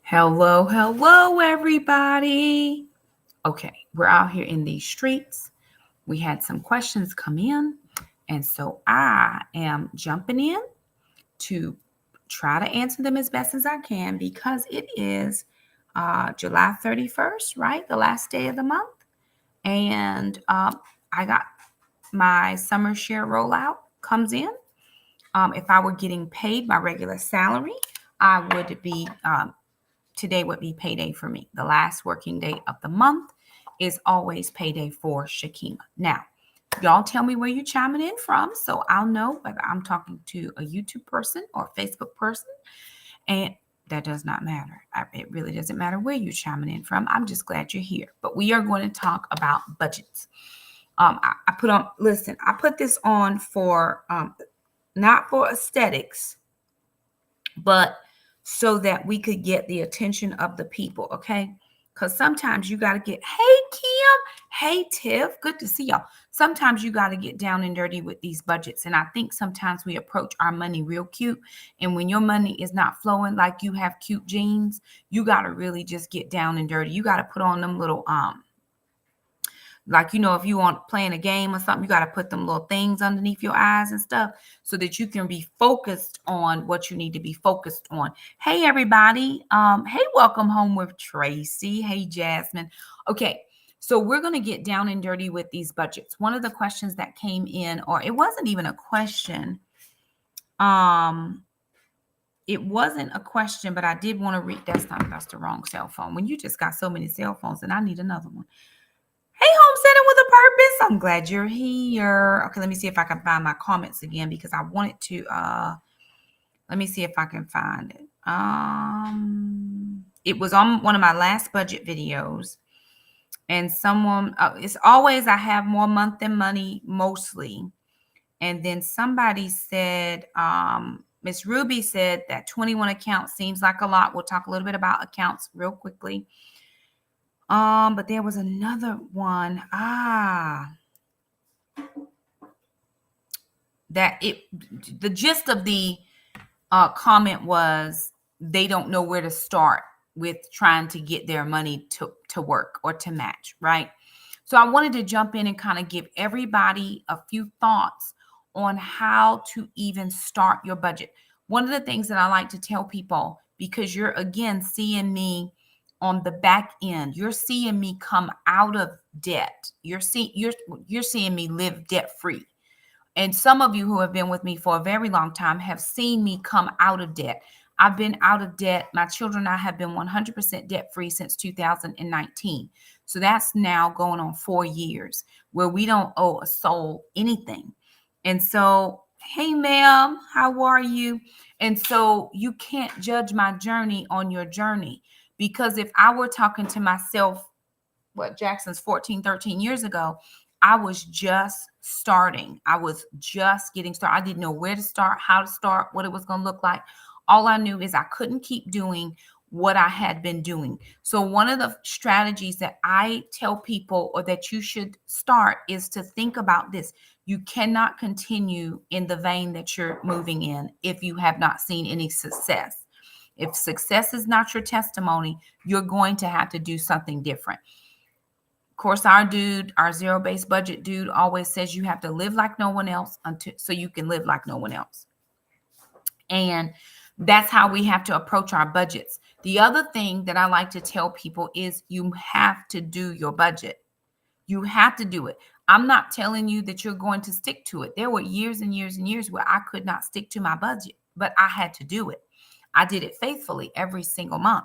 Hello, hello, everybody. Okay, we're out here in these streets. We had some questions come in, and so I am jumping in to try to answer them as best as I can because it is July 31st, right? The last day of the month. And I got my summer share rollout comes in. If I were getting paid my regular salary, I would be today would be payday for me. The last working day of the month is always payday for Shakima. Now, y'all tell me where you're chiming in from so I'll know whether I'm talking to a YouTube person or a Facebook person. And that does not matter. It really doesn't matter where you're chiming in from. I'm just glad you're here. But we are going to talk about budgets. I put this on for not for aesthetics, but so that we could get the attention of the people, okay? Because sometimes you got to get, hey, Kim, hey, Tiff, good to see y'all. Sometimes you got to get down and dirty with these budgets. And I think sometimes we approach our money real cute. And when your money is not flowing like you have cute jeans, you got to really just get down and dirty. You got to put on them little, like, if you want playing a game or something, you got to put them little things underneath your eyes and stuff so that you can be focused on what you need to be focused on. Hey, everybody. Hey, welcome home with Tracy. Hey, Jasmine. Okay. So we're going to get down and dirty with these budgets. One of the questions that came in, or it wasn't even a question. It wasn't a question, but I did want to read. That's the wrong cell phone. When you just got so many cell phones, and I need another one. Hey, Homesteading with a Purpose. I'm glad you're here. Okay, let me see if I can find my comments again because I wanted to let me see if I can find it. It was on one of my last budget videos. And someone it's always I have more month than money mostly. And then somebody said, Miss Ruby said that 21 accounts seems like a lot. We'll talk a little bit about accounts real quickly. But there was another one. The gist of the comment was they don't know where to start with trying to get their money to work or to match, right? So I wanted to jump in and kind of give everybody a few thoughts on how to even start your budget. One of the things that I like to tell people, because you're again seeing me on the back end, you're seeing me come out of debt. You're seeing me live debt free. And some of you who have been with me for a very long time have seen me come out of debt. I've been out of debt. My children and I have been 100% debt free since 2019. So that's now going on 4 years where we don't owe a soul anything. And so, hey, ma'am, how are you? And so you can't judge my journey on your journey. Because if I were talking to myself, Jackson's 14, 13 years ago, I was just starting. I was just getting started. I didn't know where to start, how to start, what it was going to look like. All I knew is I couldn't keep doing what I had been doing. So one of the strategies that I tell people or that you should start is to think about this. You cannot continue in the vein that you're moving in if you have not seen any success. If success is not your testimony, you're going to have to do something different. Of course, our zero-based budget dude always says you have to live like no one else so you can live like no one else. And that's how we have to approach our budgets. The other thing that I like to tell people is you have to do your budget. You have to do it. I'm not telling you that you're going to stick to it. There were years and years and years where I could not stick to my budget, but I had to do it. I did it faithfully every single month.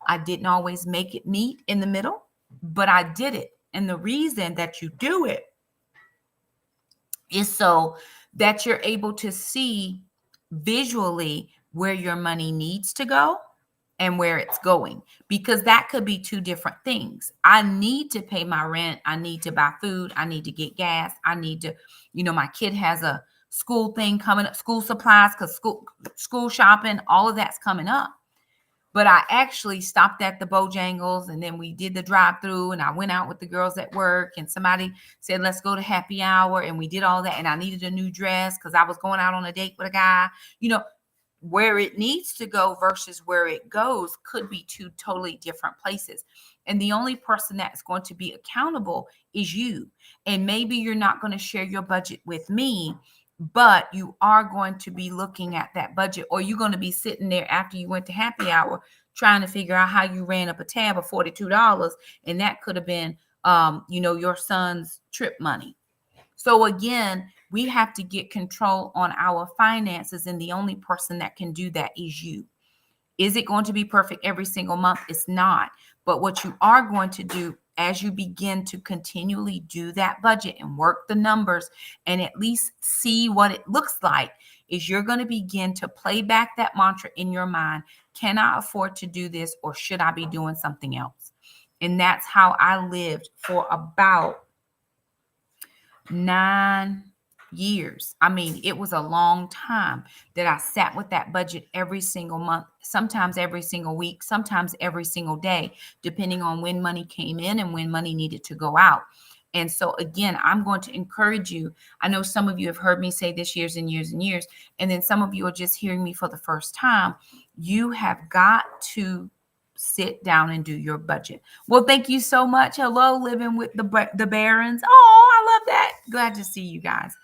I didn't always make it meet in the middle, but I did it. And the reason that you do it is so that you're able to see visually where your money needs to go and where it's going, because that could be two different things. I need to pay my rent. I need to buy food. I need to get gas. I need to, my kid has a school thing coming up, school supplies, because school shopping, all of that's coming up. But I actually stopped at the Bojangles and then we did the drive-through and I went out with the girls at work and somebody said, let's go to happy hour. And we did all that. And I needed a new dress because I was going out on a date with a guy. where it needs to go versus where it goes could be two totally different places. And the only person that's going to be accountable is you. And maybe you're not going to share your budget with me, but you are going to be looking at that budget, or you're going to be sitting there after you went to happy hour trying to figure out how you ran up a tab of $42. And that could have been, your son's trip money. So again, we have to get control on our finances, and the only person that can do that is you. Is it going to be perfect every single month? It's not. But what you are going to do as you begin to continually do that budget and work the numbers and at least see what it looks like is you're going to begin to play back that mantra in your mind. Can I afford to do this, or should I be doing something else? And that's how I lived for about 9 years. I mean, it was a long time that I sat with that budget every single month, sometimes every single week, sometimes every single day, depending on when money came in and when money needed to go out. And so again, I'm going to encourage you. I know some of you have heard me say this years and years and years, and then some of you are just hearing me for the first time. You have got to sit down and do your budget. Well, thank you so much. Hello, living with the Barons. Oh, I love that. Glad to see you guys.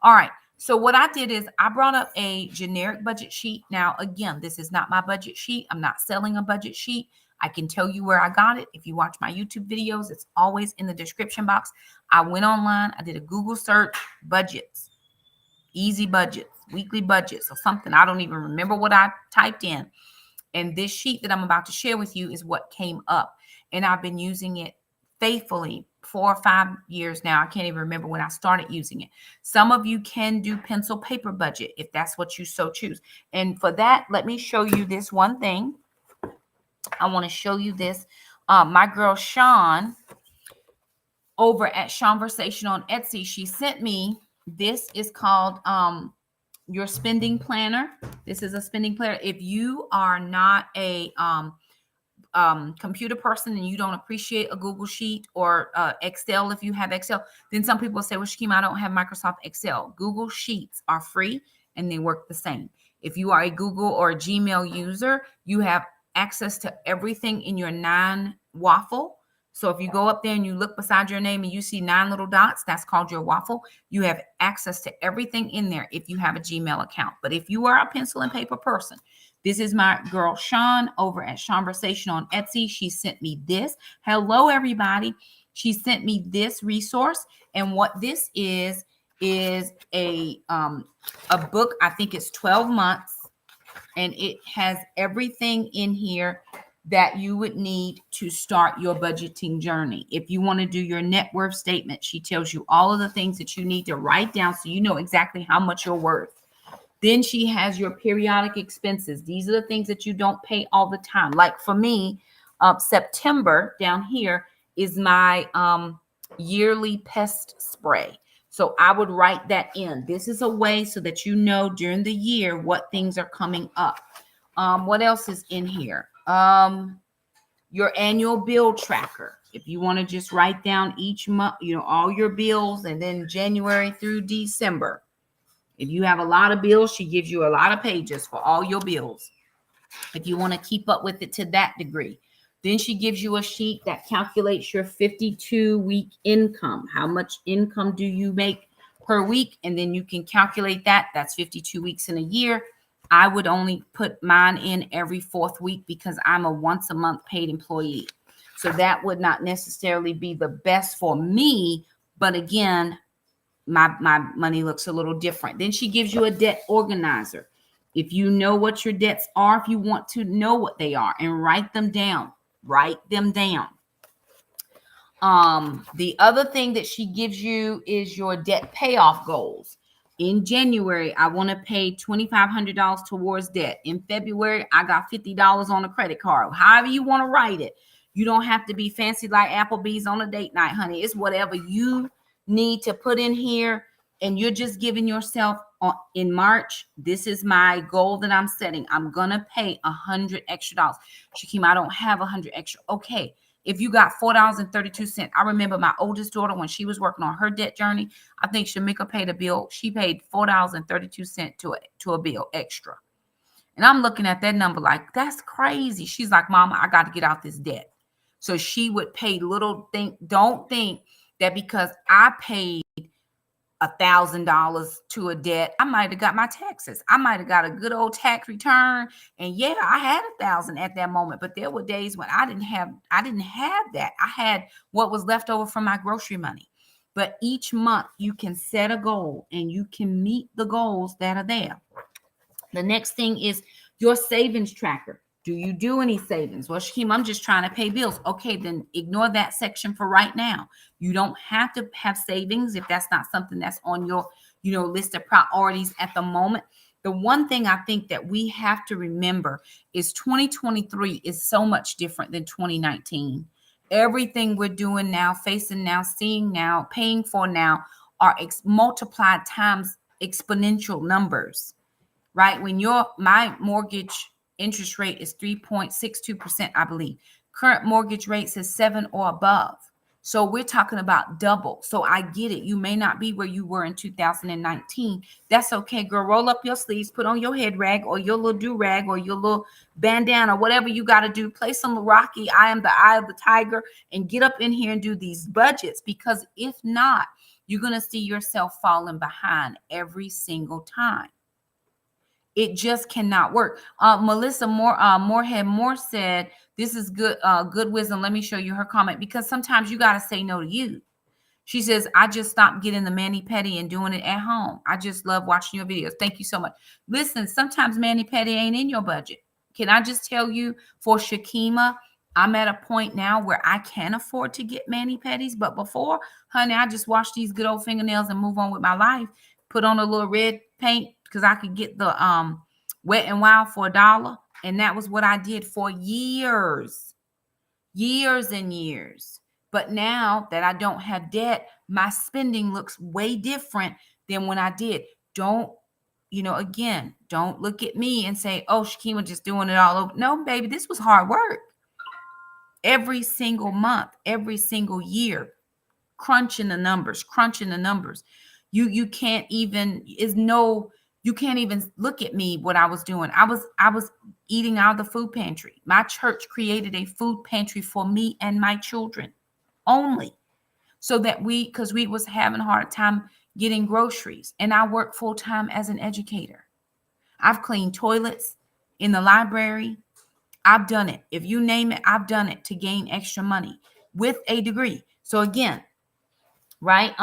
All right. So what I did is I brought up a generic budget sheet. Now, again, this is not my budget sheet. I'm not selling a budget sheet. I can tell you where I got it. If you watch my YouTube videos, it's always in the description box. I went online. I did a Google search, budgets, easy budgets, weekly budgets, or something. I don't even remember what I typed in. And this sheet that I'm about to share with you is what came up. And I've been using it faithfully 4 or 5 years now. I can't even remember when I started using it. Some of you can do pencil paper budget if that's what you so choose. And for that, let me show you this one thing. I want to show you this. My girl Sean over at Conversation on Etsy, she sent me, this is called your spending planner. This is a spending planner. If you are not a computer person and you don't appreciate a Google Sheet or Excel, if you have Excel, then some people say, well, Shakima, I don't have Microsoft Excel. Google Sheets are free and they work the same. If you are a Google or a Gmail user, you have access to everything in your 9 waffle. So if you go up there and you look beside your name and you see 9 little dots, that's called your waffle. You have access to everything in there if you have a Gmail account. But if you are a pencil and paper person, this is my girl Sean over at Conversation on Etsy. She sent me this. Hello, everybody. She sent me this resource. And what this is a book. I think it's 12 months. And it has everything in here that you would need to start your budgeting journey. If you want to do your net worth statement, she tells you all of the things that you need to write down so you know exactly how much you're worth. Then she has your periodic expenses. These are the things that you don't pay all the time. Like for me, September down here is my yearly pest spray. So I would write that in. This is a way so that you know during the year what things are coming up. What else is in here? Your annual bill tracker. If you want to just write down each month, all your bills, and then January through December. If you have a lot of bills, she gives you a lot of pages for all your bills. If you want to keep up with it to that degree. Then she gives you a sheet that calculates your 52-week income. How much income do you make per week? And then you can calculate that. That's 52 weeks in a year. I would only put mine in every 4th week because I'm a once a month paid employee. So that would not necessarily be the best for me. But again, my money looks a little different. Then she gives you a debt organizer. If you know what your debts are, if you want to know what they are and write them down. The other thing that she gives you is your debt payoff goals. In January, I want to pay $2,500 towards debt. In February, I got $50 on a credit card. However you want to write it. You don't have to be fancy like Applebee's on a date night, honey. It's whatever you need to put in here. And you're just giving yourself in March. This is my goal that I'm setting. I'm going to pay $100 extra. Shakima, I don't have $100 extra. Okay. If you got $4.32, I remember my oldest daughter, when she was working on her debt journey, I think Shamika paid a bill. She paid $4.32 to a bill extra. And I'm looking at that number like, that's crazy. She's like, Mama, I got to get out this debt. So she would pay don't think that because I paid $1,000 to a debt, I might have got my taxes. I might have got a good old tax return. And yeah, I had 1,000 at that moment, but there were days when I didn't have that. I had what was left over from my grocery money. But each month you can set a goal and you can meet the goals that are there. The next thing is your savings tracker. Do you do any savings? Well, Shakim, I'm just trying to pay bills. Okay, then ignore that section for right now. You don't have to have savings if that's not something that's on your, list of priorities at the moment. The one thing I think that we have to remember is 2023 is so much different than 2019. Everything we're doing now, facing now, seeing now, paying for now are multiplied times exponential numbers. Right? When my mortgage interest rate is 3.62%, I believe. Current mortgage rates is 7 or above. So we're talking about double. So I get it. You may not be where you were in 2019. That's okay, girl. Roll up your sleeves, put on your head rag or your little do-rag or your little bandana, whatever you got to do. Play some Rocky, I Am the Eye of the Tiger, and get up in here and do these budgets, because if not, you're going to see yourself falling behind every single time. It just cannot work. Melissa Moorhead Moore said, this is good wisdom. Let me show you her comment, because sometimes you got to say no to you. She says, I just stopped getting the mani-pedi and doing it at home. I just love watching your videos. Thank you so much. Listen, sometimes mani-pedi ain't in your budget. Can I just tell you, for Shakima, I'm at a point now where I can afford to get mani-pedis. But before, honey, I just wash these good old fingernails and move on with my life. Put on a little red paint, because I could get the Wet and Wild for $1. And that was what I did for years and years. But now that I don't have debt, my spending looks way different than when I did. Don't look at me and say, oh, Shakima just doing it all over. No, baby, this was hard work. Every single month, every single year, crunching the numbers. You can't even look at me, what I was doing. I was eating out of the food pantry. My church created a food pantry for me and my children only, so that because we was having a hard time getting groceries. And I work full time as an educator. I've cleaned toilets in the library. I've done it. If you name it, I've done it to gain extra money with a degree. So again, right?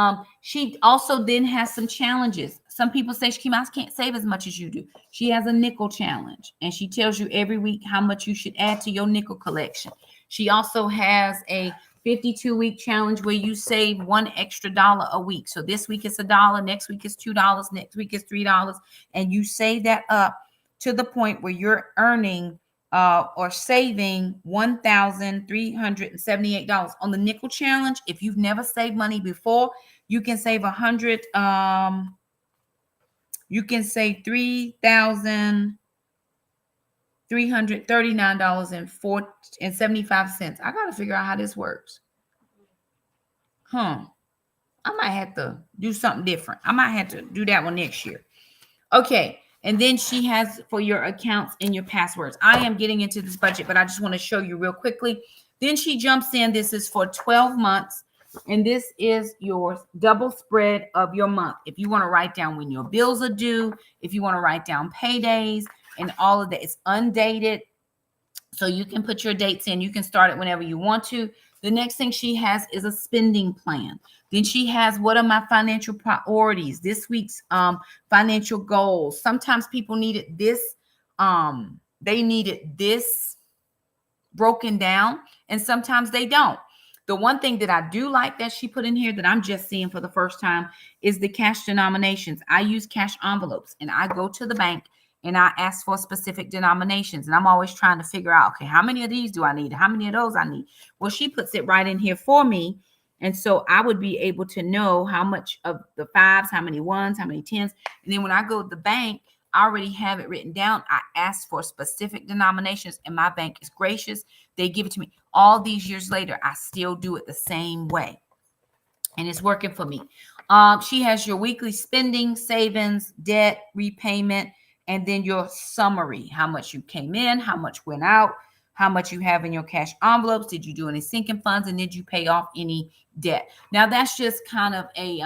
She also then has some challenges. Some people say, Shakima, I can't save as much as you do. She has a nickel challenge, and she tells you every week how much you should add to your nickel collection. She also has a 52-week challenge where you save $1 extra a week. So this week it's $1, next week it's $2, next week it's $3, and you save that up to the point where you're earning or saving $1,378 on the nickel challenge. If you've never saved money before, you can save you can save $3,339.75. I gotta figure out how this works. I might have to do something different. I might have to do that one next year. Okay. And then she has for your accounts and your passwords. I am getting into this budget, but I just want to show you real quickly. Then she jumps in. This is for 12 months. And this is your double spread of your month. If you want to write down when your bills are due, if you want to write down paydays and all of that, it's undated. So you can put your dates in. You can start it whenever you want to. The next thing she has is a spending plan. Then she has, what are my financial priorities? This week's financial goals. Sometimes people needed this. They needed this broken down, and sometimes they don't. The one thing that I do like that she put in here that I'm just seeing for the first time is the cash denominations. I use cash envelopes, and I go to the bank and I ask for specific denominations. And I'm always trying to figure out, okay, how many of these do I need? How many of those I need? Well, she puts it right in here for me. And so I would be able to know how much of the fives, how many ones, how many tens. And then when I go to the bank, I already have it written down. I ask for specific denominations, and my bank is gracious. They give it to me. All these years later, I still do it the same way. And it's working for me. She has your weekly spending, savings, debt, repayment, and then your summary, how much you came in, how much went out, how much you have in your cash envelopes, did you do any sinking funds, and did you pay off any debt? Now that's just kind of a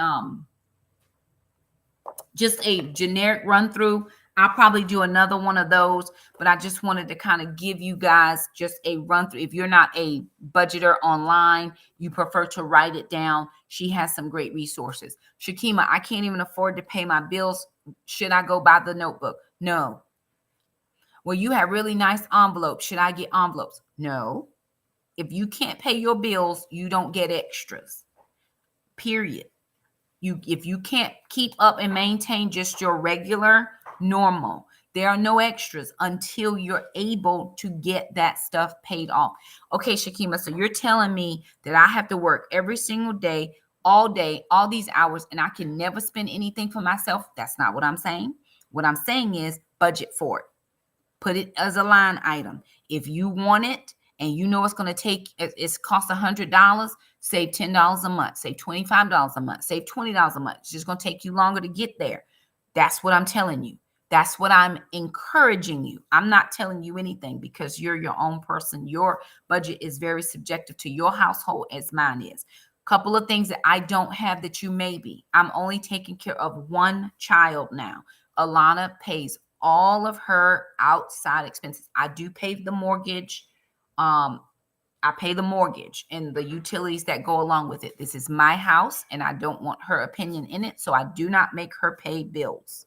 just a generic run through. I'll probably do another one of those, but I just wanted to kind of give you guys just a run through. If you're not a budgeter online, you prefer to write it down, she has some great resources. Shakima, I can't even afford to pay my bills. Should I go buy the notebook? No. Well, you have really nice envelopes. Should I get envelopes? No. If you can't pay your bills, you don't get extras. Period. If you can't keep up and maintain just your regular normal, there are no extras until you're able to get that stuff paid off. Okay, Shakima, so you're telling me that I have to work every single day, all these hours, and I can never spend anything for myself? That's not what I'm saying. What I'm saying is budget for it. Put it as a line item. If you want it and you know it's going to take, it's cost $100, save $10 a month, save $25 a month, save $20 a month. It's just going to take you longer to get there. That's what I'm telling you. That's what I'm encouraging you. I'm not telling you anything because you're your own person. Your budget is very subjective to your household as mine is. Couple of things that I don't have that you may be. I'm only taking care of one child now. Alana pays all of her outside expenses. I do pay the mortgage. I pay the mortgage and the utilities that go along with it. This is my house and I don't want her opinion in it. So I do not make her pay bills.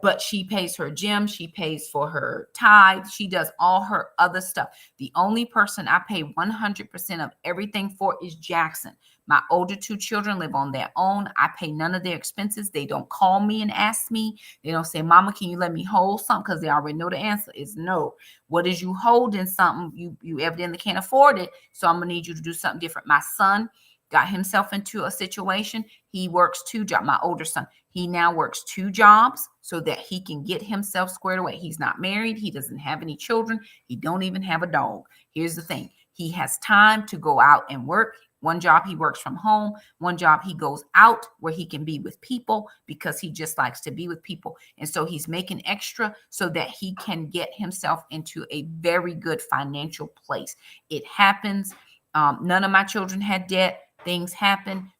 But she pays her gym, she pays for her tithe, she does all her other stuff. The only person I pay 100% of everything for is Jackson. My older two children live on their own. I pay none of their expenses. They don't call me and ask me. They don't say, Mama, can you let me hold something? Because they already know the answer is no. What is you holding something? You evidently can't afford it. So I'm going to need you to do something different. My son got himself into a situation. He works 2 jobs. My older son, he now works 2 jobs so that he can get himself squared away. He's not married. He doesn't have any children. He don't even have a dog. Here's the thing. He has time to go out and work. One job he works from home. One job he goes out where he can be with people because he just likes to be with people. And so he's making extra so that he can get himself into a very good financial place. It happens. None of my children had debt. Things happen.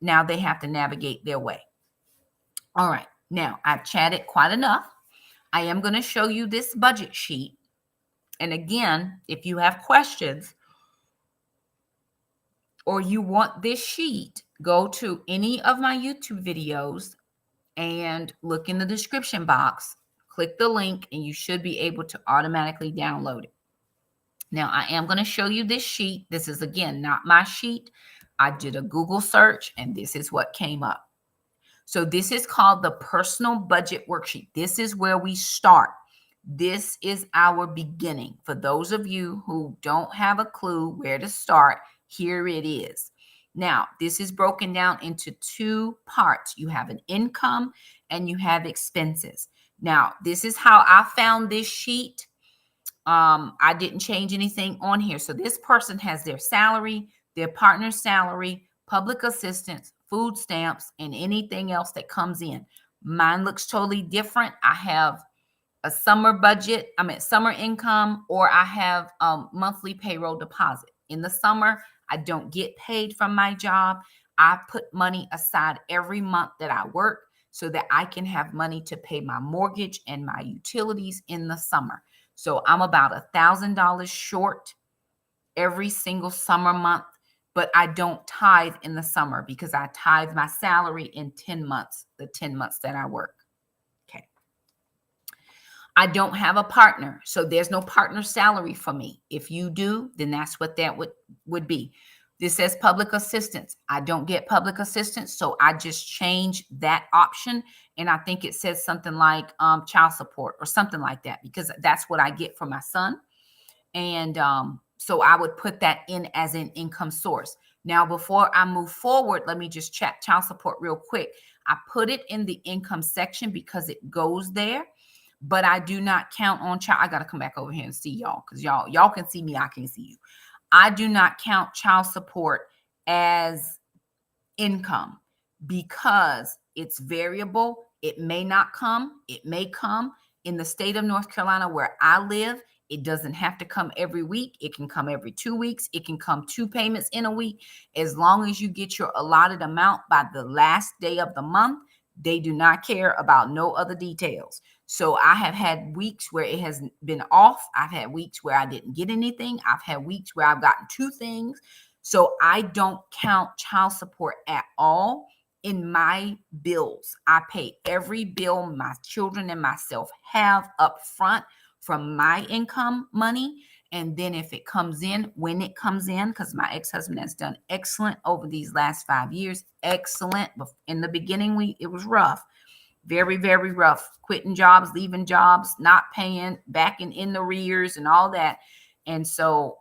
Now they have to navigate their way. All right. Now I've chatted quite enough. I am going to show you this budget sheet. And again, if you have questions or you want this sheet, go to any of my YouTube videos and look in the description box, click the link, and you should be able to automatically download it. Now, I am going to show you this sheet. This is, again, not my sheet. I did a Google search, and this is what came up. So this is called the personal budget worksheet. This is where we start. This is our beginning. For those of you who don't have a clue where to start, here it is. Now, this is broken down into 2 parts. You have an income and you have expenses. Now, this is how I found this sheet. I didn't change anything on here. So this person has their salary, their partner's salary, public assistance, food stamps, and anything else that comes in. Mine looks totally different. I have a summer budget, summer income, or I have monthly payroll deposit. In the summer, I don't get paid from my job. I put money aside every month that I work so that I can have money to pay my mortgage and my utilities in the summer. So I'm about $1,000 short every single summer month, but I don't tithe in the summer because I tithe my salary in 10 months, the 10 months that I work. Okay. I don't have a partner, so there's no partner salary for me. If you do, then that's what that would be. This says public assistance. I don't get public assistance, so I just change that option, and I think it says something like child support or something like that because that's what I get from my son. And so I would put that in as an income source. Now, before I move forward, let me just check child support real quick. I put it in the income section because it goes there, but I do not count on child. I got to come back over here and see y'all because y'all can see me. I can see you. I do not count child support as income because it's variable. It may not come. It may come. In the state of North Carolina where I live, it doesn't have to come every week. It can come every 2 weeks. It can come 2 payments in a week. As long as you get your allotted amount by the last day of the month, they do not care about no other details. So I have had weeks where it has been off. I've had weeks where I didn't get anything. I've had weeks where I've gotten 2 things. So I don't count child support at all in my bills. I pay every bill my children and myself have up front from my income money. And then if it comes in, when it comes in, because my ex-husband has done excellent over these last 5 years, excellent. But in the beginning, it was rough, very, very rough, quitting jobs, leaving jobs, not paying, back in the arrears and all that. And so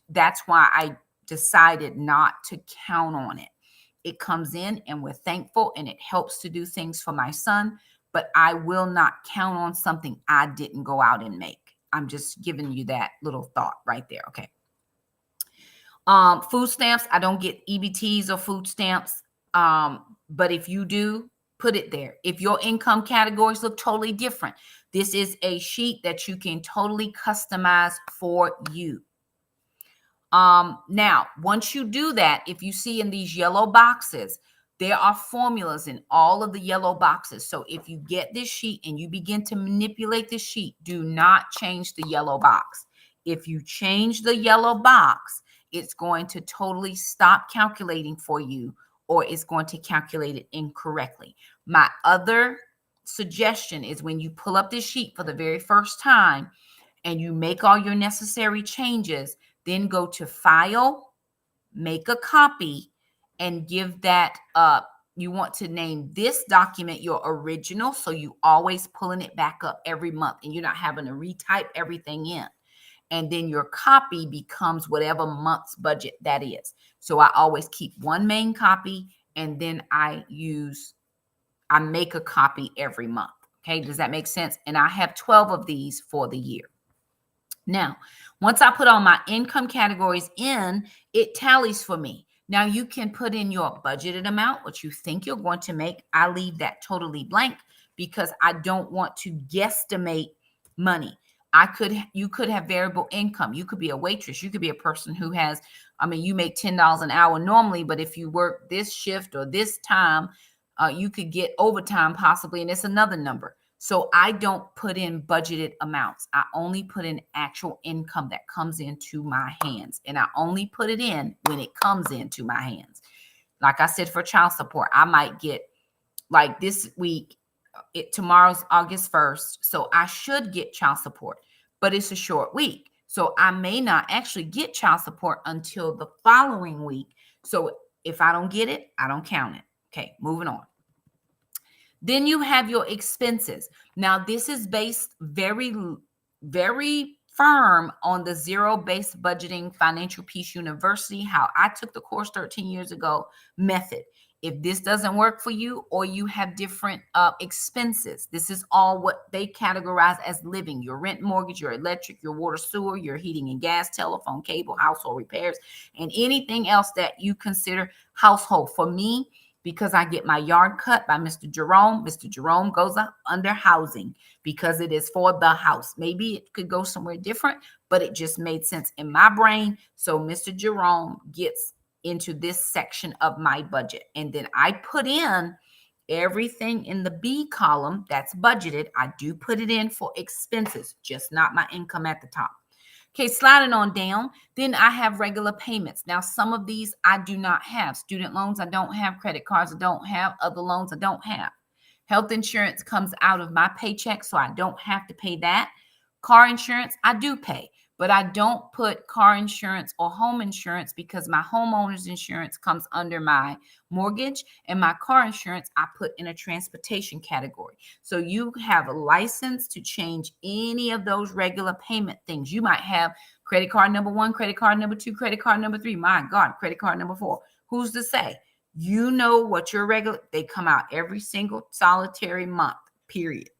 that's why I decided not to count on it. It comes in and we're thankful and it helps to do things for my son, but I will not count on something I didn't go out and make. I'm just giving you that little thought right there. Okay. Food stamps, I don't get EBTs or food stamps. But if you do, put it there. If your income categories look totally different, this is a sheet that you can totally customize for you. Now, once you do that, if you see in these yellow boxes, there are formulas in all of the yellow boxes. So if you get this sheet and you begin to manipulate this sheet, do not change the yellow box. If you change the yellow box, it's going to totally stop calculating for you, or it's going to calculate it incorrectly. My other suggestion is when you pull up this sheet for the very first time and you make all your necessary changes, then go to File, make a copy, and give that up. You want to name this document your original, so you always pulling it back up every month and you're not having to retype everything in. And then your copy becomes whatever month's budget that is. So I always keep one main copy, and then I make a copy every month. Okay, does that make sense? And I have 12 of these for the year. Now, once I put all my income categories in, it tallies for me. Now you can put in your budgeted amount, what you think you're going to make. I leave that totally blank because I don't want to guesstimate money. You could have variable income. You could be a waitress. You could be a person who has, you make $10 an hour normally, but if you work this shift or this time, you could get overtime possibly, and it's another number. So I don't put in budgeted amounts. I only put in actual income that comes into my hands. And I only put it in when it comes into my hands. Like I said, for child support, I might get, like this week, tomorrow's August 1st. So I should get child support, but it's a short week. So I may not actually get child support until the following week. So if I don't get it, I don't count it. Okay, moving on. Then you have your expenses. Now, this is based very, very firm on the zero-based budgeting Financial Peace University, how I took the course 13 years ago, method. If this doesn't work for you, or you have different expenses, this is all what they categorize as living: your rent, mortgage, your electric, your water, sewer, your heating and gas, telephone, cable, household repairs, and anything else that you consider household. For me, because I get my yard cut by Mr. Jerome. Mr. Jerome goes up under housing because it is for the house. Maybe it could go somewhere different, but it just made sense in my brain. So Mr. Jerome gets into this section of my budget. And then I put in everything in the B column that's budgeted. I do put it in for expenses, just not my income at the top. Okay, sliding on down, then I have regular payments. Now, some of these I do not have. Student loans I don't have. Credit cards I don't have. Other loans I don't have. Health insurance comes out of my paycheck, so I don't have to pay that. Car insurance I do pay, but I don't put car insurance or home insurance because my homeowner's insurance comes under my mortgage, and my car insurance I put in a transportation category. So you have a license to change any of those regular payment things. You might have credit card number 1, credit card number 2, credit card number 3. My God, credit card number 4. Who's to say? You know what your regular, they come out every single solitary month, period.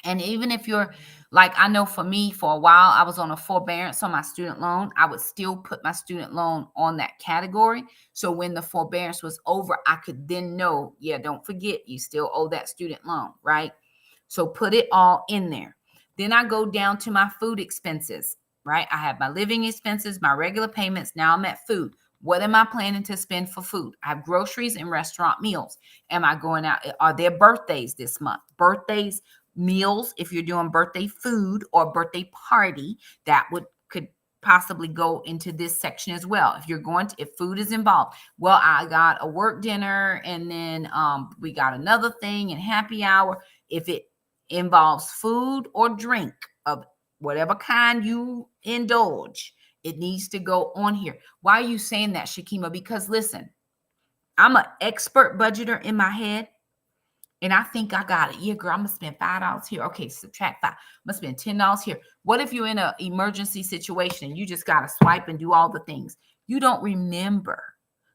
And even if you're like, I know for me, for a while, I was on a forbearance on my student loan. I would still put my student loan on that category. So when the forbearance was over, I could then know, yeah, don't forget, you still owe that student loan, right? So put it all in there. Then I go down to my food expenses, right? I have my living expenses, my regular payments. Now I'm at food. What am I planning to spend for food? I have groceries and restaurant meals. Am I going out? Are there birthdays this month? Birthdays, meals, if you're doing birthday food or birthday party, that could possibly go into this section as well. If you're going to, if food is involved, well, I got a work dinner and then we got another thing and happy hour. If it involves food or drink of whatever kind you indulge, it needs to go on here. Why are you saying that, Shakima? Because listen, I'm an expert budgeter in my head. And I think I got it. Yeah, girl, I'm going to spend $5 here. Okay, subtract 5. I'm going to spend $10 here. What if you're in an emergency situation and you just got to swipe and do all the things? You don't remember.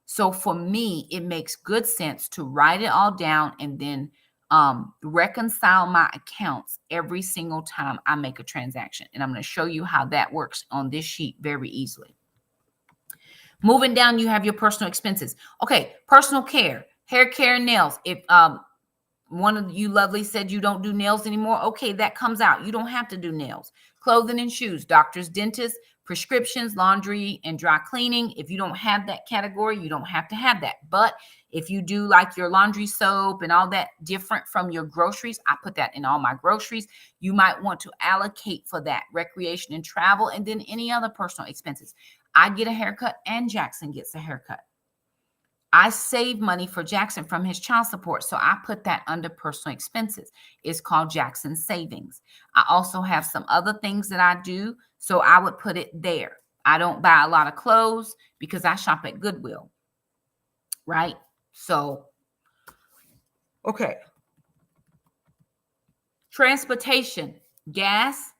So for me, it makes good sense to write it all down and then reconcile my accounts every single time I make a transaction. And I'm going to show you how that works on this sheet very easily. Moving down, you have your personal expenses. Okay, personal care, hair care, nails. If one of you lovely said you don't do nails anymore, okay, that comes out. You don't have to do nails. Clothing and shoes, doctors, dentists, prescriptions, laundry, and dry cleaning. If you don't have that category, you don't have to have that. But if you do like your laundry soap and all that different from your groceries, I put that in all my groceries. You might want to allocate for that recreation and travel, and then any other personal expenses. I get a haircut and Jackson gets a haircut. I save money for Jackson from his child support, so I put that under personal expenses. It's called Jackson Savings. I also have some other things that I do, so I would put it there. I don't buy a lot of clothes because I shop at Goodwill, right? So, okay. Transportation, gas.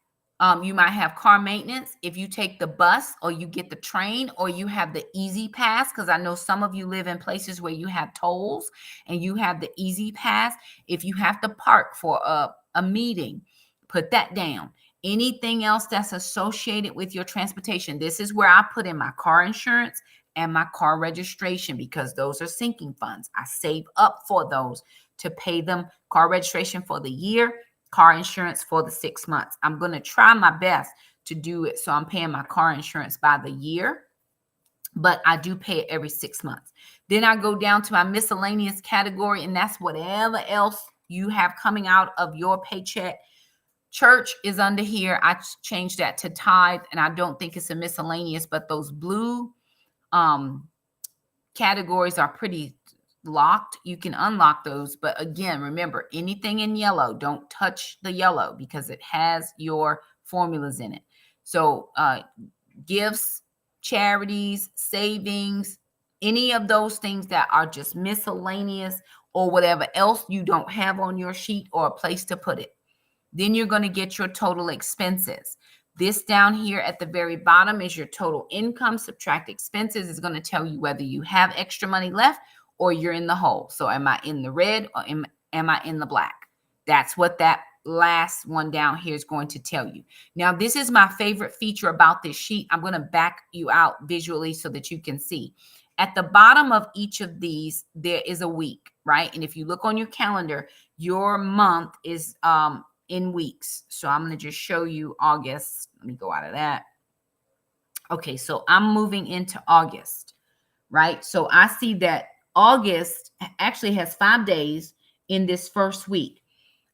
You might have car maintenance if you take the bus or you get the train or you have the Easy Pass, because I know some of you live in places where you have tolls and you have the Easy Pass. If you have to park for a meeting, put that down. Anything else that's associated with your transportation. This is where I put in my car insurance and my car registration because those are sinking funds. I save up for those to pay them. Car registration for the year, car insurance for the 6 months. I'm going to try my best to do it so I'm paying my car insurance by the year, but I do pay it every 6 months. Then I go down to my miscellaneous category, and that's whatever else you have coming out of your paycheck. Church is under here. I changed that to tithe, and I don't think it's a miscellaneous, but those blue categories are pretty locked. You can unlock those, but again, remember, anything in yellow, don't touch the yellow because it has your formulas in it. So gifts, charities, savings, any of those things that are just miscellaneous or whatever else you don't have on your sheet or a place to put it. Then you're going to get your total expenses. This down here at the very bottom is your total income. Subtract expenses is going to tell you whether you have extra money left or you're in the hole. So am I in the red or am I in the black? That's what that last one down here is going to tell you. Now, this is my favorite feature about this sheet. I'm going to back you out visually so that you can see. At the bottom of each of these, there is a week, right? And if you look on your calendar, your month is in weeks. So I'm going to just show you August. Let me go out of that. Okay, so I'm moving into August, right? So I see that August actually has 5 days in this first week.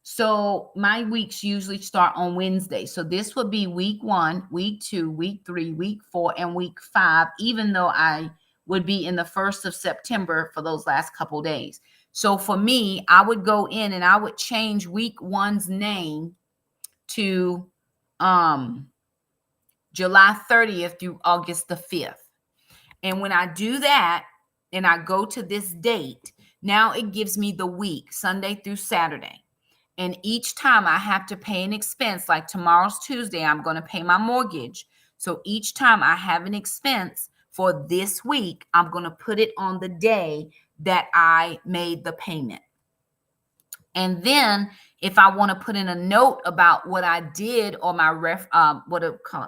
So my weeks usually start on Wednesday. So this would be week 1, week 2, week 3, week 4, and week 5, even though I would be in the 1st of September for those last couple days. So for me, I would go in and I would change week 1's name to July 30th through August the 5th. And when I do that and I go to this date, now it gives me the week, Sunday through Saturday. And each time I have to pay an expense, like tomorrow's Tuesday, I'm going to pay my mortgage. So each time I have an expense for this week, I'm going to put it on the day that I made the payment. And then if I want to put in a note about what I did or my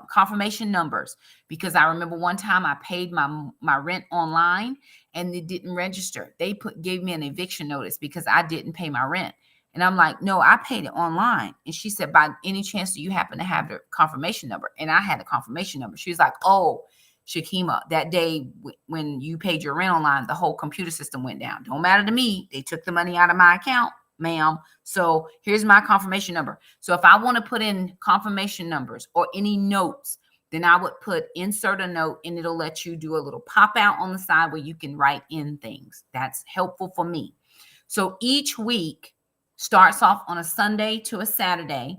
confirmation numbers, because I remember one time I paid my rent online and it didn't register. They gave me an eviction notice because I didn't pay my rent. And I'm like, no, I paid it online. And she said, by any chance do you happen to have the confirmation number? And I had the confirmation number. She was like, oh, Shakima, that day when you paid your rent online, the whole computer system went down. Don't matter to me. They took the money out of my account, ma'am. So here's my confirmation number. So if I want to put in confirmation numbers or any notes, then I would put insert a note, and it'll let you do a little pop out on the side where you can write in things. That's helpful for me. So each week starts off on a Sunday to a Saturday.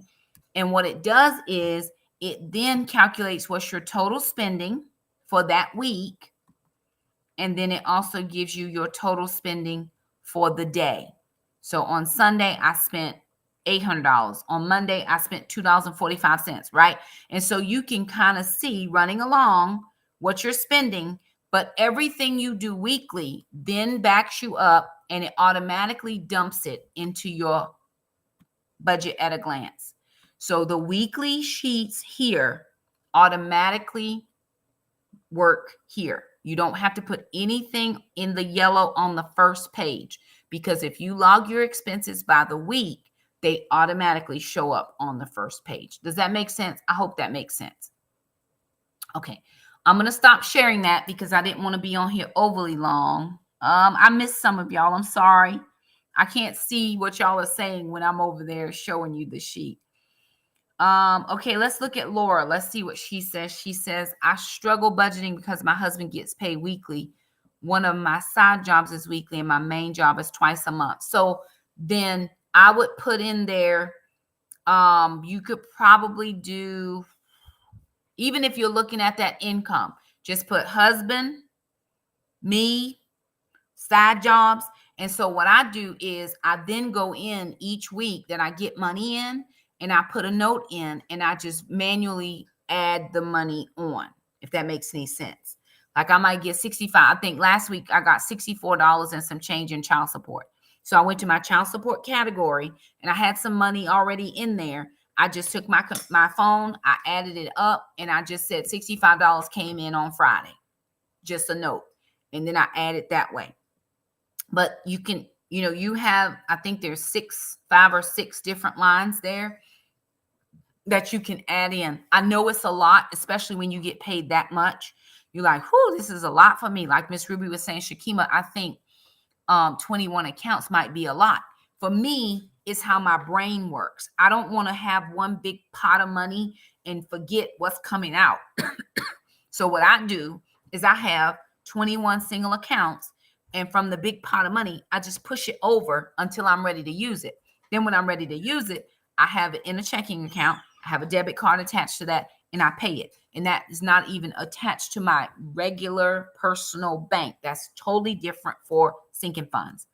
And what it does is it then calculates what's your total spending for that week. And then it also gives you your total spending for the day. So on Sunday, I spent $800. On Monday, I spent $2.45, right? And so you can kind of see running along what you're spending, but everything you do weekly then backs you up, and it automatically dumps it into your budget at a glance. So the weekly sheets here automatically work here. You don't have to put anything in the yellow on the first page, because if you log your expenses by the week, they automatically show up on the first page. Does that make sense? I hope that makes sense. Okay, I'm going to stop sharing that because I didn't want to be on here overly long. I missed some of y'all. I'm sorry. I can't see what y'all are saying when I'm over there showing you the sheet. Okay, let's look at Laura. Let's see what she says. She says, I struggle budgeting because my husband gets paid weekly. One of my side jobs is weekly and my main job is twice a month. So then I would put in there, you could probably do, even if you're looking at that income, just put husband, me, side jobs. And so what I do is I then go in each week that I get money in, and I put a note in, and I just manually add the money on, if that makes any sense. Like I might get 65. I think last week I got $64 and some change in child support. So I went to my child support category, and I had some money already in there. I just took my phone, I added it up, and I just said $65 came in on Friday. Just a note. And then I add it that way. But you can, you have, I think there's 5 or 6 different lines there that you can add in. I know it's a lot, especially when you get paid that much. You're like, whoo, this is a lot for me. Like Miss Ruby was saying, Shakima, I think 21 accounts might be a lot. For me, it's how my brain works. I don't want to have one big pot of money and forget what's coming out. So what I do is I have 21 single accounts, and from the big pot of money, I just push it over until I'm ready to use it. Then when I'm ready to use it, I have it in a checking account. I have a debit card attached to that, and I pay it. And that is not even attached to my regular personal bank. That's totally different for sinking funds.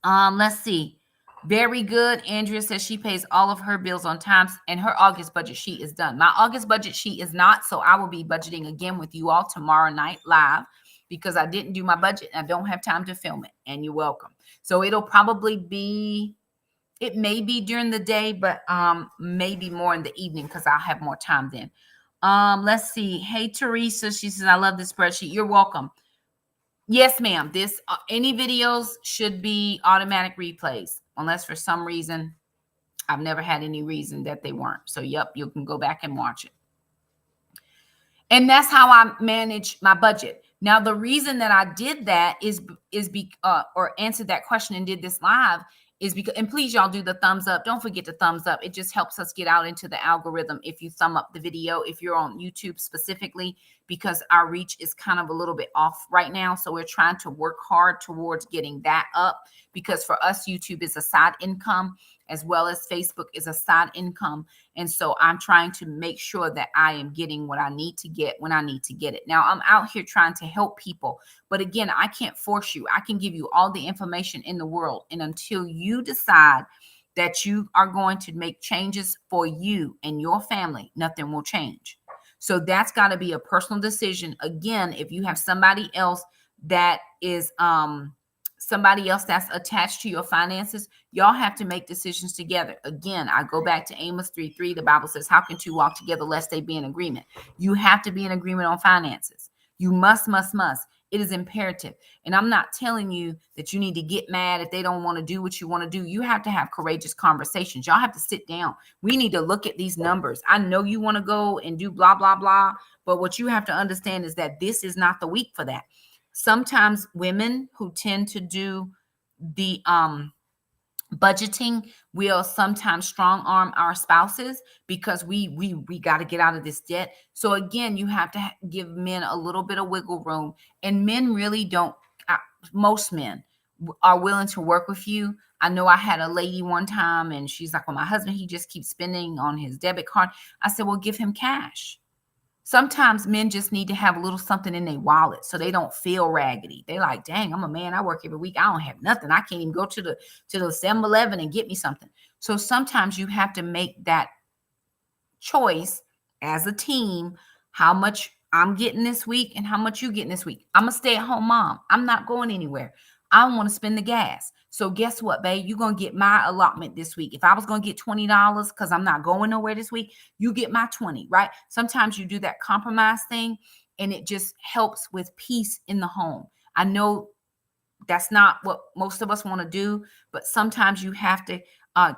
Let's see. Very good. Andrea says she pays all of her bills on time, and her August budget sheet is done. My August budget sheet is not, so I will be budgeting again with you all tomorrow night live, because I didn't do my budget and I don't have time to film it, and you're welcome. So it'll probably be, it may be during the day, but maybe more in the evening because I'll have more time then. Let's see. Hey, Teresa, she says, I love this spreadsheet. You're welcome. Yes, ma'am. This any videos should be automatic replays, unless for some reason, I've never had any reason that they weren't. So, yep, you can go back and watch it. And that's how I manage my budget. Now, the reason that I did that or answered that question and did this live is because, and please y'all do the thumbs up. Don't forget to thumbs up. It just helps us get out into the algorithm if you thumb up the video, if you're on YouTube specifically, because our reach is kind of a little bit off right now. So we're trying to work hard towards getting that up, because for us, YouTube is a side income as well as Facebook is a side income. And so I'm trying to make sure that I am getting what I need to get when I need to get it. Now, I'm out here trying to help people. But again, I can't force you. I can give you all the information in the world. And until you decide that you are going to make changes for you and your family, nothing will change. So that's got to be a personal decision. Again, if you have somebody else that is somebody else that's attached to your finances, y'all have to make decisions together. Again, I go back to Amos 3:3. The Bible says, how can two walk together lest they be in agreement? You have to be in agreement on finances. You must. It is imperative. And I'm not telling you that you need to get mad if they don't want to do what you want to do. You have to have courageous conversations. Y'all have to sit down. We need to look at these numbers. I know you want to go and do blah, blah, blah. But what you have to understand is that this is not the week for that. Sometimes women who tend to do the budgeting will sometimes strong arm our spouses because we got to get out of this debt. So again, you have to give men a little bit of wiggle room, and men really don't. Most men are willing to work with you. I know I had a lady one time, and she's like, "Well, my husband, he just keeps spending on his debit card." I said, "Well, give him cash." Sometimes men just need to have a little something in their wallet so they don't feel raggedy. They like, dang, I'm a man. I work every week. I don't have nothing. I can't even go to the 7-Eleven and get me something. So sometimes you have to make that choice as a team, how much I'm getting this week and how much you getting this week. I'm a stay-at-home mom. I'm not going anywhere. I don't want to spend the gas. So guess what, babe? You're going to get my allotment this week. If I was going to get $20 because I'm not going nowhere this week, you get my 20, right? Sometimes you do that compromise thing and it just helps with peace in the home. I know that's not what most of us want to do, but sometimes you have to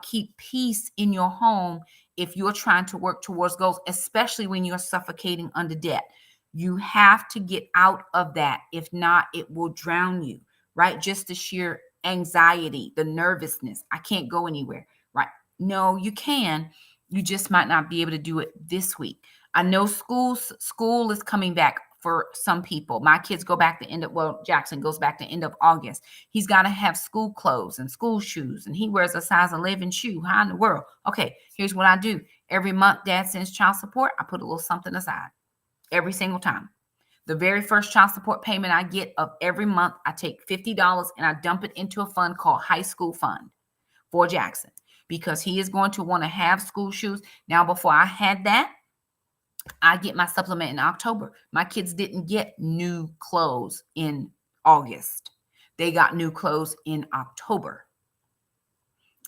keep peace in your home if you're trying to work towards goals, especially when you're suffocating under debt. You have to get out of that. If not, it will drown you, right? Just the sheer anxiety, the nervousness. I can't go anywhere, right? No, you can. You just might not be able to do it this week. I know school is coming back for some people. My kids go back Jackson goes back to end of August. He's got to have school clothes and school shoes, and he wears a size 11 shoe. How in the world? Okay, here's what I do. Every month, Dad sends child support. I put a little something aside every single time. The very first child support payment I get of every month, I take $50 and I dump it into a fund called High School Fund for Jackson, because he is going to want to have school shoes. Now, before I had that, I get my supplement in October. My kids didn't get new clothes in August. They got new clothes in October.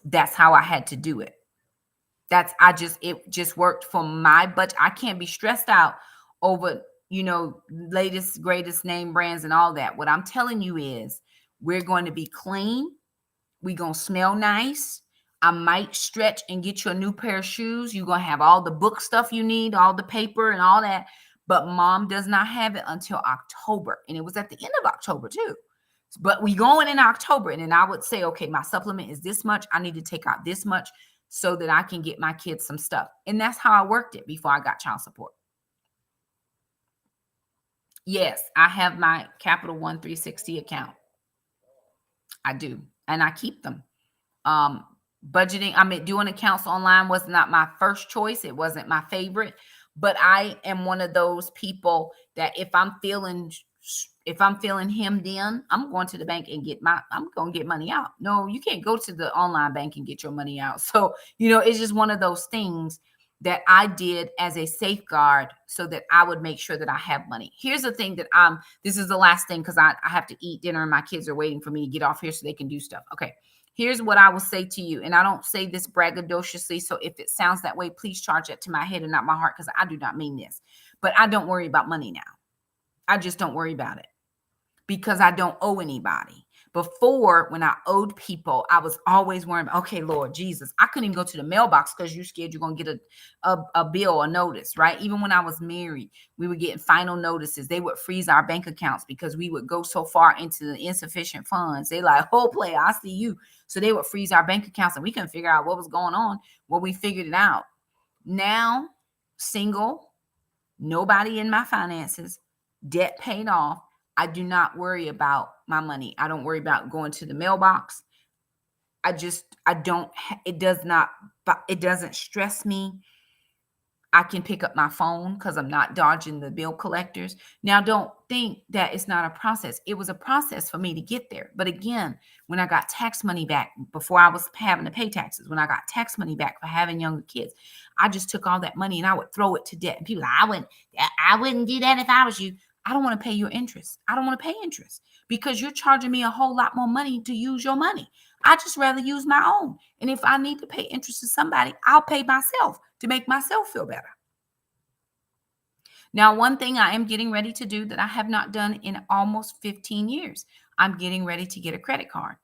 That's how I had to do it. It just worked for my budget. I can't be stressed out over, latest, greatest name brands and all that. What I'm telling you is we're going to be clean. We're going to smell nice. I might stretch and get you a new pair of shoes. You're going to have all the book stuff you need, all the paper and all that. But mom does not have it until October. And it was at the end of October too. But we going in October. And then I would say, okay, my supplement is this much. I need to take out this much so that I can get my kids some stuff. And that's how I worked it before I got child support. Yes, I have my Capital One 360 account. I do. And I keep them. Budgeting, doing accounts online was not my first choice. It wasn't my favorite, but I am one of those people that if I'm feeling hemmed in, I'm going to the bank and I'm going to get money out. No, you can't go to the online bank and get your money out. So, it's just one of those things that I did as a safeguard so that I would make sure that I have money. Here's the thing this is the last thing, because I have to eat dinner and my kids are waiting for me to get off here so they can do stuff. Okay. Here's what I will say to you. And I don't say this braggadociously. So if it sounds that way, please charge that to my head and not my heart, because I do not mean this. But I don't worry about money now. I just don't worry about it because I don't owe anybody. Before, when I owed people, I was always worrying about, okay, Lord Jesus, I couldn't even go to the mailbox because you're scared you're going to get a bill, a notice, right? Even when I was married, we were getting final notices. They would freeze our bank accounts because we would go so far into the insufficient funds. They like, oh, player, I see you. So they would freeze our bank accounts and we couldn't figure out what was going on. Well, we figured it out. Now, single, nobody in my finances, debt paid off. I do not worry about my money. I don't worry about going to the mailbox. It doesn't stress me. I can pick up my phone because I'm not dodging the bill collectors. Now, don't think that it's not a process. It was a process for me to get there. But again, when I got tax money back before I was having to pay taxes, when I got tax money back for having younger kids, I just took all that money and I would throw it to debt. And people, I wouldn't do that if I was you. I don't want to pay your interest. I don't want to pay interest because you're charging me a whole lot more money to use your money. I just rather use my own. And if I need to pay interest to somebody, I'll pay myself to make myself feel better. Now, one thing I am getting ready to do that I have not done in almost 15 years, I'm getting ready to get a credit card,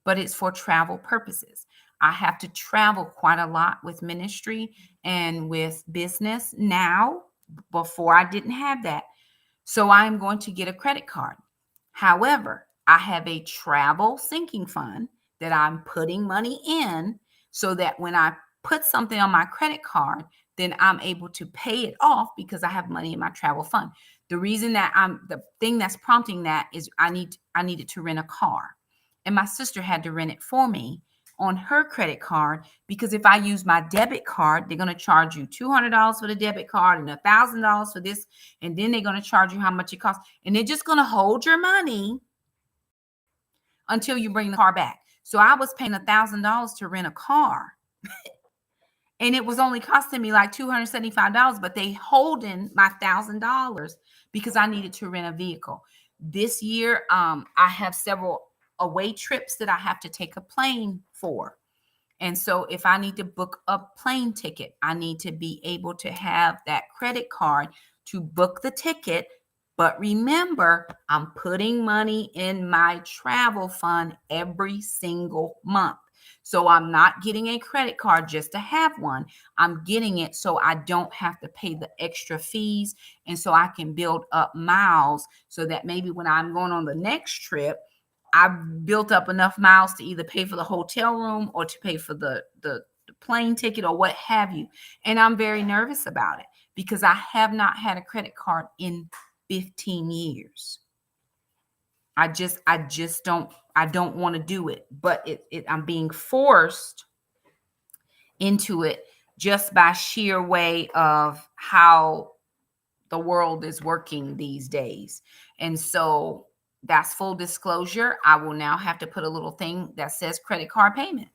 but it's for travel purposes. I have to travel quite a lot with ministry and with business now. Before I didn't have that. So I'm going to get a credit card. However, I have a travel sinking fund that I'm putting money in so that when I put something on my credit card, then I'm able to pay it off because I have money in my travel fund. The reason that the thing that's prompting that is I needed to rent a car. And my sister had to rent it for me on her credit card because if I use my debit card, they're going to charge you $200 for the debit card and $1,000 for this, and then they're going to charge you how much it costs, and they're just going to hold your money until you bring the car back. So I was paying $1,000 to rent a car, and it was only costing me like $275, but they holding my $1,000 because I needed to rent a vehicle. This year, I have several away trips that I have to take a plane for. And so if I need to book a plane ticket, I need to be able to have that credit card to book the ticket. But remember, I'm putting money in my travel fund every single month. So I'm not getting a credit card just to have one. I'm getting it so I don't have to pay the extra fees. And so I can build up miles so that maybe when I'm going on the next trip, I've built up enough miles to either pay for the hotel room or to pay for the plane ticket or what have you. And I'm very nervous about it because I have not had a credit card in 15 years. I don't want to do it, but I'm being forced into it just by sheer way of how the world is working these days. And so that's full disclosure. I will now have to put a little thing that says credit card payment.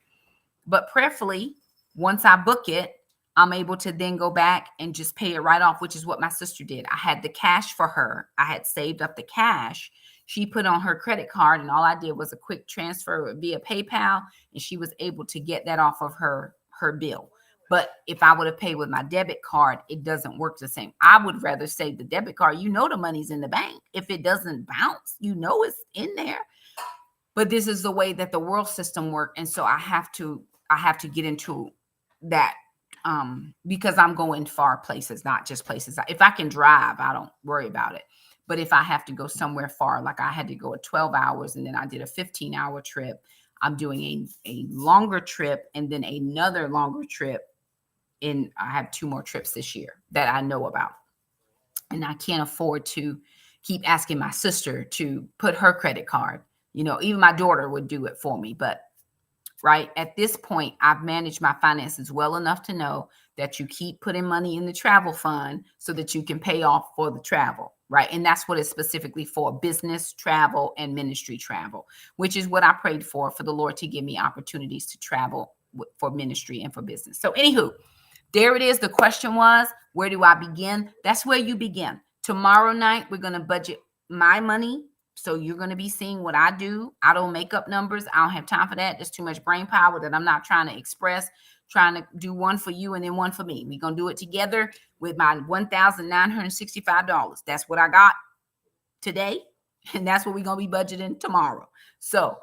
But prayerfully, once I book it, I'm able to then go back and just pay it right off, which is what my sister did. I had the cash for her. I had saved up the cash. She put on her credit card, and all I did was a quick transfer via PayPal, and she was able to get that off of her bill. But if I would have paid with my debit card, it doesn't work the same. I would rather save the debit card. You know the money's in the bank. If it doesn't bounce, you know it's in there. But this is the way that the world system works. And so I have to get into that because I'm going far places, not just places. If I can drive, I don't worry about it. But if I have to go somewhere far, like I had to go 12 hours and then I did a 15-hour trip, I'm doing a longer trip and then another longer trip. I have 2 more trips this year that I know about. And I can't afford to keep asking my sister to put her credit card. Even my daughter would do it for me. But right at this point, I've managed my finances well enough to know that you keep putting money in the travel fund so that you can pay off for the travel. Right. And that's what it's specifically for: business travel and ministry travel, which is what I prayed for the Lord to give me opportunities to travel for ministry and for business. So anywho, there it is. The question was, where do I begin? That's where you begin. Tomorrow night, we're going to budget my money. So you're going to be seeing what I do. I don't make up numbers. I don't have time for that. There's too much brain power that I'm not trying to express, trying to do one for you and then one for me. We're going to do it together with my $1,965. That's what I got today. And that's what we're going to be budgeting tomorrow. So,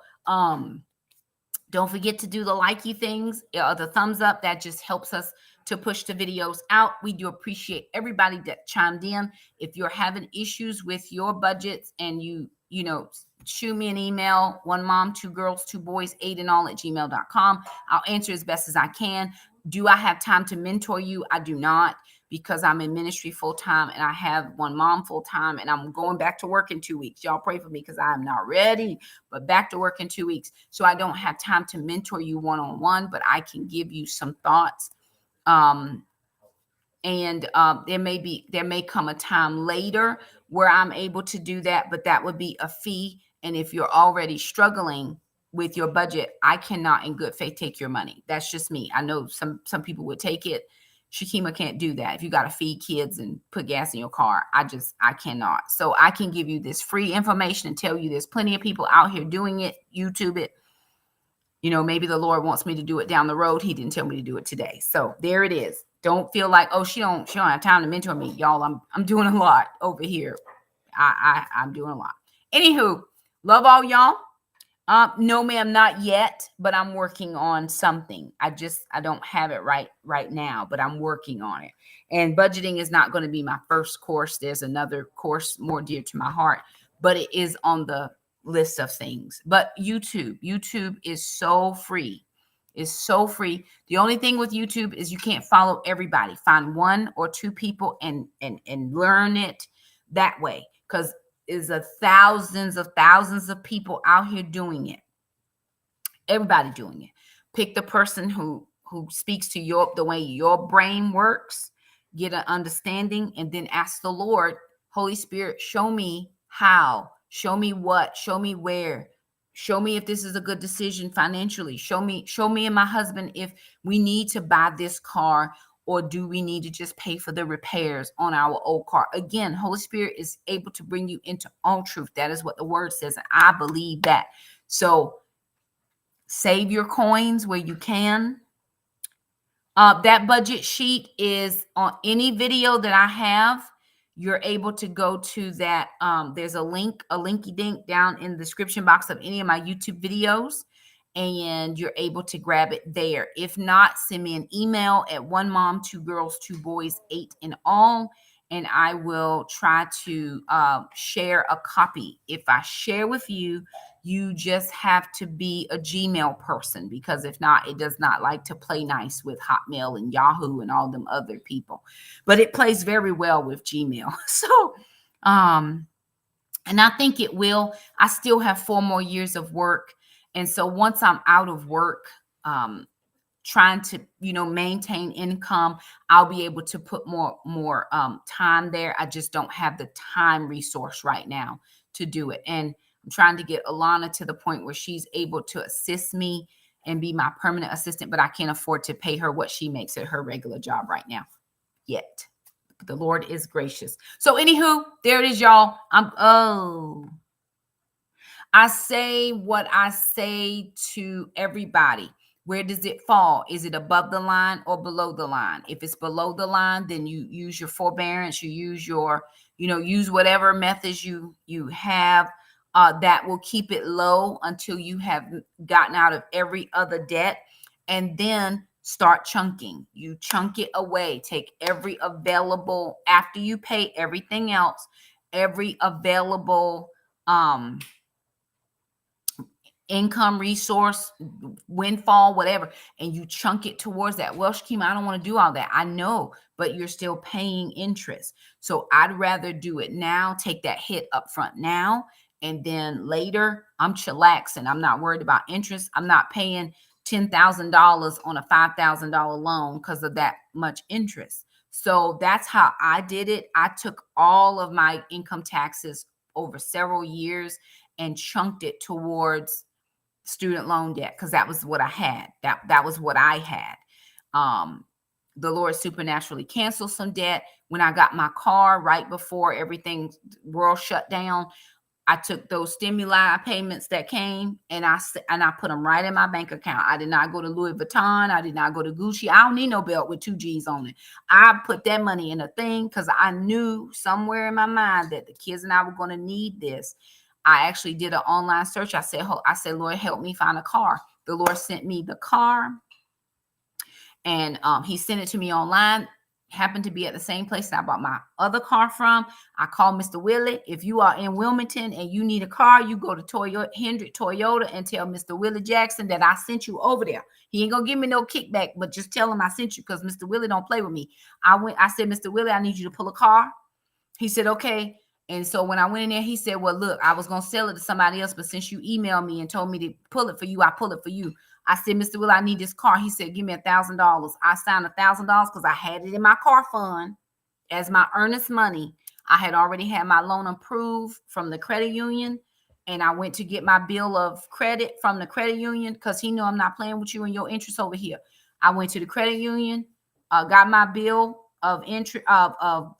don't forget to do the likey things, the thumbs up. That just helps us to push the videos out. We do appreciate everybody that chimed in. If you're having issues with your budgets and you shoot me an email, one mom, two girls, two boys, 8andall@gmail.com. I'll answer as best as I can. Do I have time to mentor you? I do not, because I'm in ministry full time and I have one mom full time and I'm going back to work in 2 weeks. Y'all pray for me because I'm not ready, but back to work in 2 weeks. So I don't have time to mentor you one-on-one, but I can give you some thoughts. There may come a time later where I'm able to do that, but that would be a fee. And if you're already struggling with your budget, I cannot in good faith take your money. That's just me. I know some people would take it. Shakima can't do that. If you got to feed kids and put gas in your car, I cannot. So I can give you this free information and tell you there's plenty of people out here doing it. YouTube it. Maybe the Lord wants me to do it down the road. He didn't tell me to do it today. So there it is. Don't feel like, oh, she don't have time to mentor me. Y'all, I'm doing a lot over here. I'm doing a lot. Anywho, love all y'all. No, ma'am, not yet, but I'm working on something. I don't have it right now, but I'm working on it. And budgeting is not going to be my first course. There's another course more dear to my heart, but it is on the list of things. But YouTube is so free. Is so free. The only thing with YouTube is you can't follow everybody. Find one or two people and learn it that way, because is a thousands of people out here doing it. Everybody doing it. Pick the person who speaks to the way your brain works, get an understanding, and then ask the Lord, Holy Spirit, show me how, show me what, show me where, show me if this is a good decision financially, show me and my husband if we need to buy this car, or do we need to just pay for the repairs on our old car. Again, Holy Spirit is able to bring you into all truth. That is what the word says, and I believe that. So save your coins where you can. That budget sheet is on any video that I have. You're able to go to that. There's a linky dink down in the description box of any of my YouTube videos, and you're able to grab it there. If not, send me an email at one mom, two girls, two boys, 8 in all, and I will try to share a copy. If I share with you, you just have to be a Gmail person, because if not, it does not like to play nice with Hotmail and Yahoo and all them other people. But it plays very well with Gmail. So, and I think it will. I still have 4 more years of work. And so once I'm out of work, trying to, maintain income, I'll be able to put more time there. I just don't have the time resource right now to do it. And I'm trying to get Alana to the point where she's able to assist me and be my permanent assistant, but I can't afford to pay her what she makes at her regular job right now yet. The Lord is gracious. So anywho, there it is, y'all. I say what I say to everybody. Where does it fall? Is it above the line or below the line? If it's below the line, then you use your forbearance, you use your, use whatever methods you have that will keep it low until you have gotten out of every other debt. And then start chunking. You chunk it away. Take every available, after you pay everything else, every available income resource, windfall, whatever, and you chunk it towards that. Well, Shakima, I don't want to do all that. I know, but you're still paying interest. So I'd rather do it now, take that hit up front now, and then later I'm chillaxing. I'm not worried about interest. I'm not paying $10,000 on a $5,000 loan because of that much interest. So that's how I did it. I took all of my income taxes over several years and chunked it towards student loan debt, because that was what I had. That was what I had. The Lord supernaturally canceled some debt. When I got my car right before everything world shut down, I took those stimuli payments that came and I put them right in my bank account. I did not go to Louis Vuitton. I did not go to Gucci. I don't need no belt with 2 G's on it. I put that money in a thing because I knew somewhere in my mind that the kids and I were going to need this. I actually did an online search. I said, Lord, help me find a car. The Lord sent me the car, and he sent it to me online. Happened to be at the same place that I bought my other car from. I called Mr. Willie. If you are in Wilmington and you need a car, you go to Hendrick Toyota and tell Mr. Willie Jackson that I sent you over there. He ain't gonna give me no kickback, but just tell him I sent you, because Mr. Willie don't play with me. I said, Mr. Willie, I need you to pull a car. He said, okay. And so when I went in there, he said, well, look, I was going to sell it to somebody else, but since you emailed me and told me to pull it for you, I pull it for you. I said, Mr. Will, I need this car. He said, give me $1,000. I signed $1,000 because I had it in my car fund as my earnest money. I had already had my loan approved from the credit union, and I went to get my bill of credit from the credit union because he knew I'm not playing with you and your interest over here. I went to the credit union, got my bill of interest of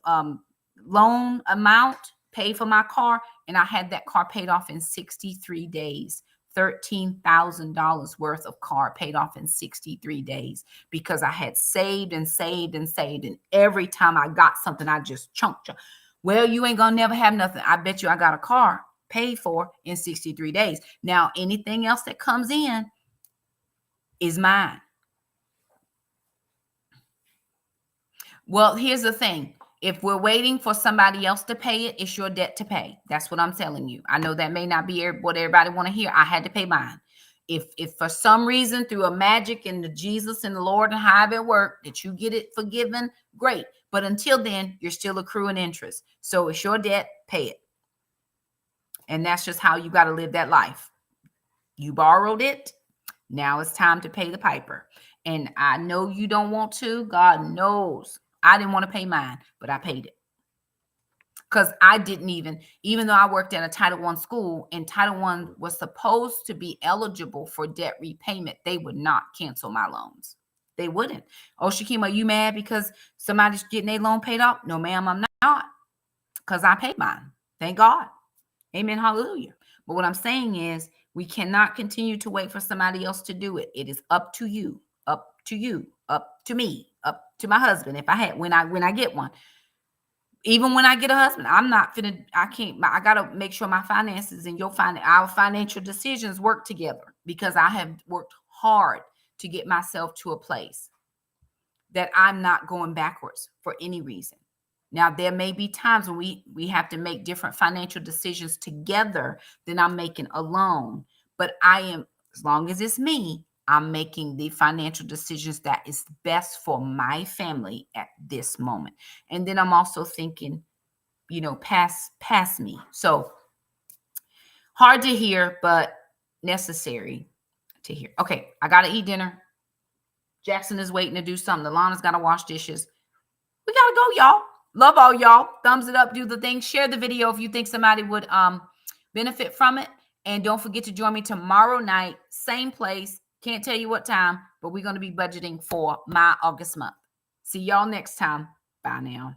loan amount, paid for my car, and I had that car paid off in 63 days $13,000 worth of car paid off in 63 days because I had saved and saved and saved. And every time I got something, I just chunked. Well, you ain't gonna never have nothing. I bet you I got a car paid for in 63 days. Now, anything else that comes in is mine. Well, here's the thing. If we're waiting for somebody else to pay it, it's your debt to pay. That's what I'm telling you. I know that may not be what everybody want to hear. I had to pay mine. If for some reason through a magic in the Jesus and the Lord and however it worked that you get it forgiven, great. But until then, you're still accruing interest. So it's your debt, pay it. And that's just how you got to live that life. You borrowed it. Now it's time to pay the piper. And I know you don't want to. God knows. I didn't want to pay mine, but I paid it. Because I didn't even though I worked at a Title I school and Title I was supposed to be eligible for debt repayment, they would not cancel my loans. They wouldn't. Oh, Shakim, are you mad because somebody's getting their loan paid off? No, ma'am, I'm not. Because I paid mine. Thank God. Amen. Hallelujah. But what I'm saying is we cannot continue to wait for somebody else to do it. It is up to you, up to you, up to me, up to my husband. If I had, when I get one, even when I get a husband, I'm not finna, I got to make sure my finances and our financial decisions work together because I have worked hard to get myself to a place that I'm not going backwards for any reason. Now, there may be times when we have to make different financial decisions together than I'm making alone. But I am, as long as it's me, I'm making the financial decisions that is best for my family at this moment. And then I'm also thinking, past me. So hard to hear, but necessary to hear. Okay, I got to eat dinner. Jackson is waiting to do something. Alana's got to wash dishes. We got to go, y'all. Love all y'all. Thumbs it up. Do the thing. Share the video if you think somebody would benefit from it. And don't forget to join me tomorrow night. Same place. Can't tell you what time, but we're going to be budgeting for my August month. See y'all next time. Bye now.